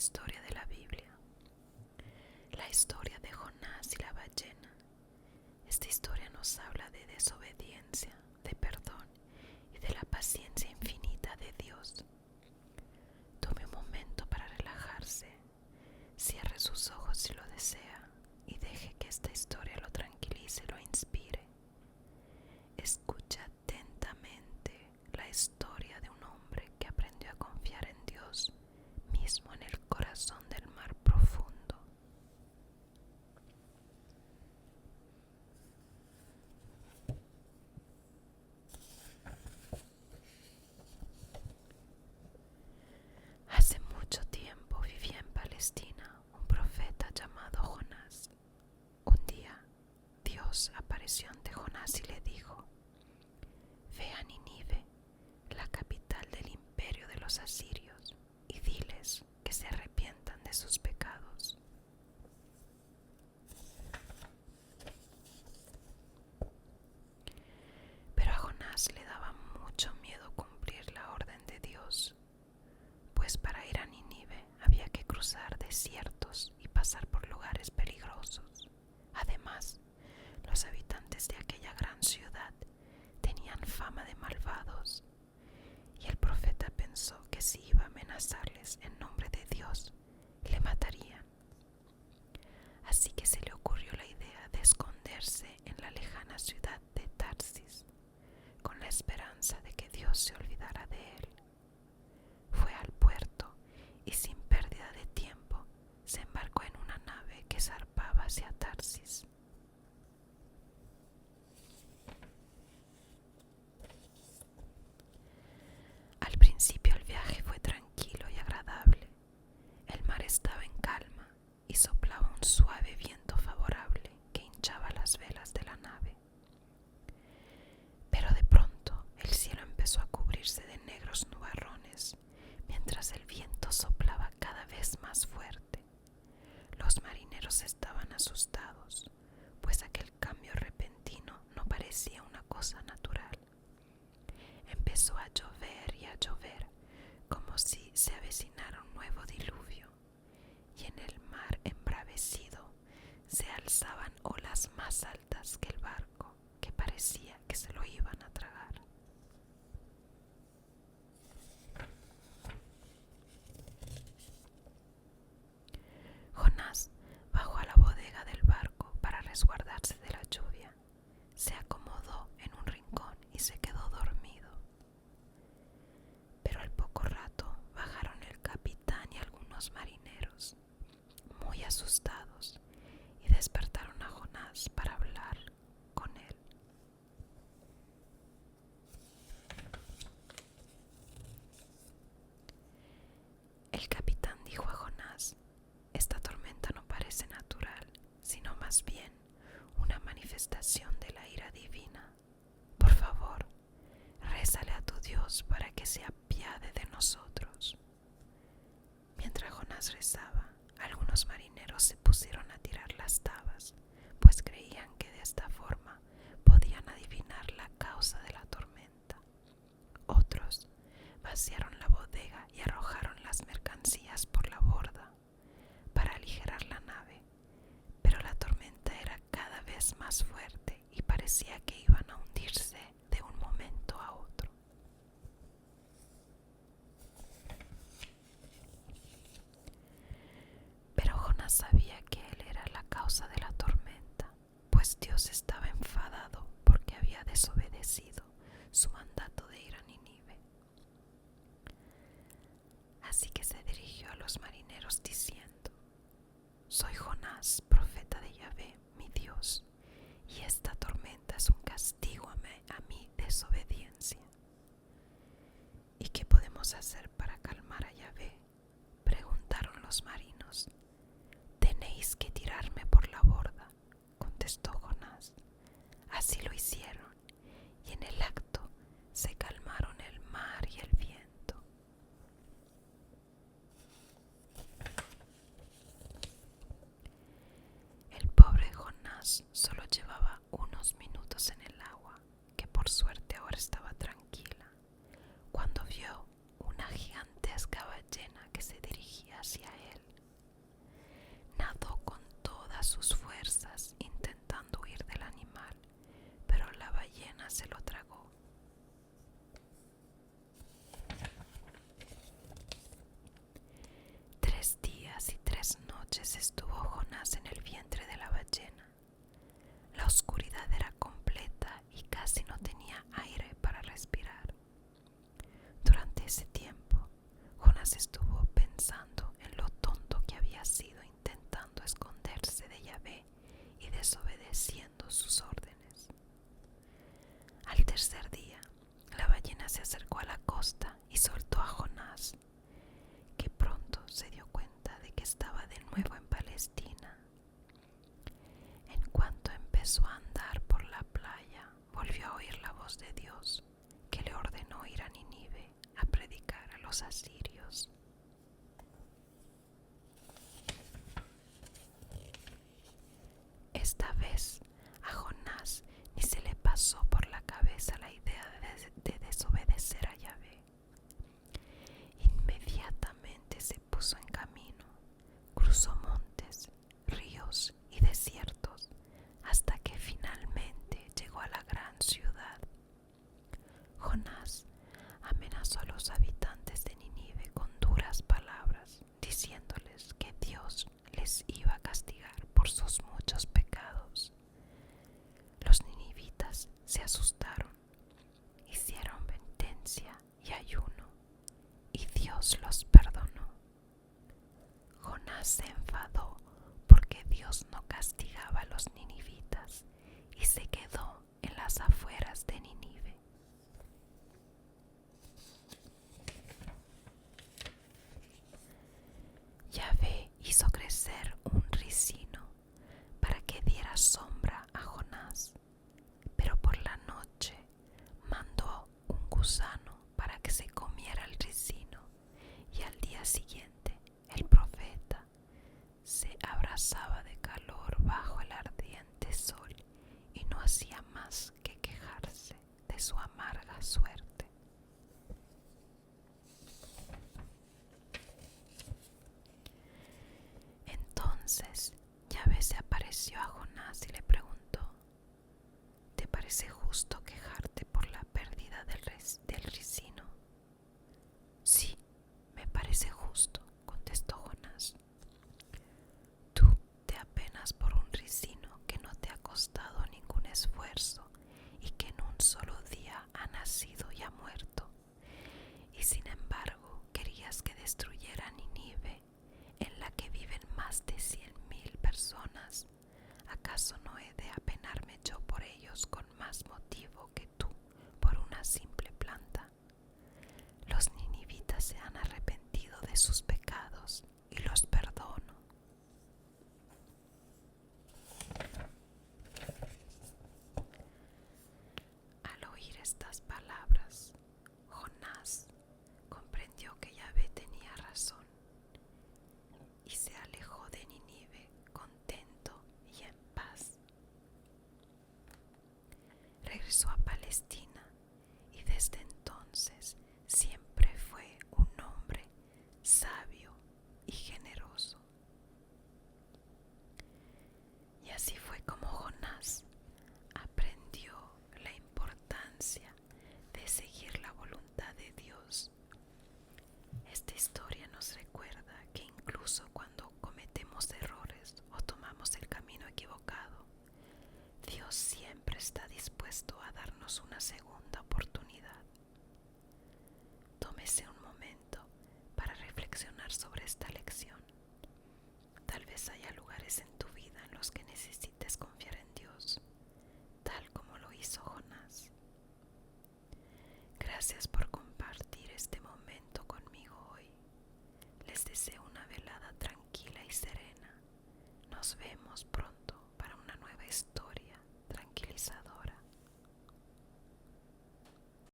historia de la Biblia, la historia de Jonás y la ballena. Esta historia nos habla de desobediencia, de perdón y de la paciencia infinita de Dios. Tome un momento para relajarse, cierre sus ojos si lo desea y deje que esta historia lo tranquilice y lo inspire. Escucha atentamente la historia de un hombre que aprendió a confiar en Dios, mismo en el corazón del mar profundo. Hace mucho tiempo vivía en Palestina un profeta llamado Jonás. Un día, Dios apareció ante Jonás y le dijo: Ve a Nínive, la capital del imperio de los asirios, y diles que se arrepientan de sus pecados. Pero a Jonás le daba mucho miedo cumplir la orden de Dios, pues para ir a Nínive había que cruzar desiertos y pasar por lugares peligrosos. Además, los habitantes de aquella gran ciudad tenían fama de malvados, y el profeta pensó que si iba a amenazarles en nombre de Dios, le matarían. Así que se le ocurrió la idea de esconderse en la lejana ciudad de Tarsis, con la esperanza de que Dios se olvidara de él. Fue al puerto y sin pérdida de tiempo se embarcó en una nave que zarpaba hacia Tarsis. Al principio el viaje fue tranquilo y agradable. El mar estaba en calma y soplaba un suave viento favorable que hinchaba las velas de la nave. Pero de pronto el cielo empezó a cubrirse de negros nubarrones, mientras el viento soplaba cada vez más fuerte. Los marineros estaban asustados, pues aquel cambio repentino no parecía una cosa natural. Empezó a llover, como si se avecinara un nuevo diluvio, y en el mar embravecido se alzaban olas más altas que el barco, que parecía que se lo iban a tragar. Jonás bajó a la bodega del barco para resguardarse de la lluvia. Se acomodó en un rincón y se quedó dormido. Pero al poco rato bajaron el capitán y algunos marineros, muy asustados, y despertaron a Jonás para hablar con él. El capitán dijo a Jonás: Esta tormenta no parece natural, sino más bien una manifestación de la ira divina. Por favor, rézale a tu Dios para que se apiade de nosotros. Mientras Jonás rezaba, algunos marineros se pusieron a tirar las tabas, pues creían que de esta forma podían adivinar la causa de la tormenta. Otros vaciaron la bodega y arrojaron las mercancías por la borda para aligerar la nave, pero la tormenta era cada vez más fuerte y parecía que iban a hundirse de un momento a otro. Pero Jonás sabía que él era la causa de la tormenta, pues Dios estaba enfadado porque había desobedecido su mandato de ir a Nínive. Así que se dirigió a los marineros diciendo: Soy Jonás, profeta de Yahvé, mi Dios, y esta tormenta es un castigo a mi desobediencia. ¿Y qué podemos hacer para calmar a Yahvé?, preguntaron los marinos. Tenéis que tirarme por la borda, contestó Jonás. Así lo hicieron, y en el acto se calmaron el mar y el viento. El pobre Jonás solo llevaba unos minutos en el agua, que por suerte ahora estaba tranquila, cuando vio una gigantesca ballena que se dirigía hacia él. Jonás se lo tragó. Tres días y 3 noches estuvo Jonás en el vientre de la ballena. La oscuridad era completa y casi no tenía aire para respirar. Durante ese tiempo, Jonás estuvo pensando en lo tonto que había sido intentando esconderse de Yahvé y desobedeciendo sus órdenes. Al tercer día, la ballena se acercó a la costa y soltó a Jonás, que pronto se dio cuenta de que estaba de nuevo en Palestina. En cuanto empezó a andar por la playa, volvió a oír la voz de Dios, que le ordenó ir a Nínive a predicar a los asirios. Esta vez a Jonás ni se le pasó por la cabeza la idea de desobedecer a Yahvé. Inmediatamente se puso en camino, cruzó montes, ríos y desiertos, hasta que finalmente llegó a la gran ciudad. Jonás amenazó a los habitantes de Nínive con duras palabras, diciéndoles que Dios les iba a castigar por sus muchos pecados. Los ninivitas se asustaron, hicieron penitencia y ayuno, y Dios los perdonó. Jonás se enfadó porque Dios no castigaba a los ninivitas y se quedó en las afueras de Nínive. Yahvé hizo crecer un ricino para que diera sombra a Jonás, pero por la noche mandó un gusano para que se comiera el ricino, y al día siguiente el profeta se abrasaba de calor bajo el ardiente sol y no hacía más que quejarse de su amarga suerte. Entonces Yahvé se apareció a Jonás y le preguntó: ¿te parece justo quejarte por la pérdida del ricino? Sí, me parece justo, contestó Jonás. Tú te apenas por un ricino que no te ha costado ningún esfuerzo y que en un solo día ha nacido y ha muerto. Y sin embargo querías que destruyera Nínive, en la que viven más de 100,000 personas. ¿Acaso no he de apenarme yo por ellos con más motivo que tú por una simple planta? Los ninivitas se han arrepentido de sus pecados y los perdono. Al oír estas palabras, Jonás comprendió que Yahvé tenía razón y se alejó de Nínive contento y en paz. Regresó a Palestina y desde entonces siempre fue un hombre sabio y generoso. Y así fue como Jonás aprendió la importancia de seguir la voluntad de Dios. Esta historia nos recuerda que incluso cuando cometemos errores o tomamos el camino equivocado, Dios siempre está dispuesto a darnos una segunda oportunidad. Tómese un momento para reflexionar sobre esta lección. Tal vez haya lugares en tu vida en los que necesites confiar en Dios, tal como lo hizo Jonás. Gracias por